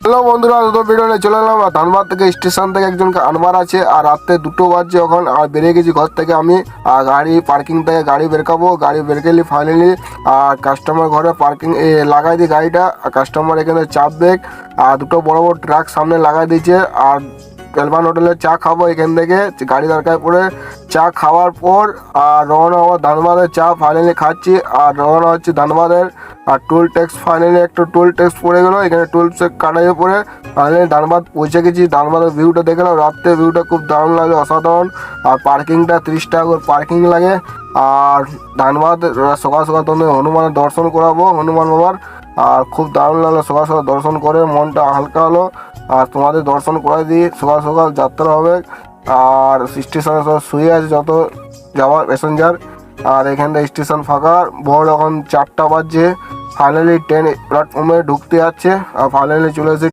Hello বন্ধুরা, দুটো video নিয়ে চলে এলাম। আর ধানবাদ থেকে স্টেশন থেকে একজনকে আনবার আছে, আর রাত্রে 2টো বাজছে এখন। আর বেরিয়ে গেছি ঘর থেকে আমি। আর গাড়ি পার্কিং থেকে গাড়ি বেরকাবো, গাড়ি বেরকেলি ফাইনালি আর কাস্টমার ঘরে পার্কিং লাগাই দিই গাড়িটা। আর কাস্টমার এখানে চাপ ব্যাগ আর দুটো বড় বড় ট্রাক সামনে লাগাই দিয়েছে। আর পেলবান হোটেলে চা খাবো এখান থেকে, গাড়ি দরকার পড়ে চা খাওয়ার পর আর রওনা হওয়া ধানবাদের। চা ফাইনালি খাচ্ছি আর রওনা হচ্ছে ধানবাদের। আর টোল ট্যাক্স ফাইনালি একটু টোল ট্যাক্স পড়ে গেলো, এখানে টোল ট্যাক্স কাটাইয়ে পড়ে ফাইনালি ধানবাদ পৌঁছে গেছি। ধানবাদের ভিউটা দেখলাম, রাত্রে ভিউটা খুব দারুণ লাগে, অসাধারণ। আর পার্কিংটা 30 টাকা করে পার্কিং লাগে। আর ধানবাদ সকাল সকাল তোমাদের হনুমানের দর্শন করাবো, হনুমান বাবার। আর খুব দারুণ লাগলো, সকাল সকাল দর্শন করে মনটা হালকা হলো। আর তোমাদের দর্শন করাই দিই, সকাল সকাল যাত্রা হবে। আর স্টেশনে সব শুয়ে আছে যত যাওয়ার প্যাসেঞ্জার। আর এখানটা স্টেশন ফাঁকা, ভোর এখন 4টা বাজছে। ফাইনালি ট্রেন প্ল্যাটফর্মে ঢুকতে যাচ্ছে। আর ফাইনালি চলে এসে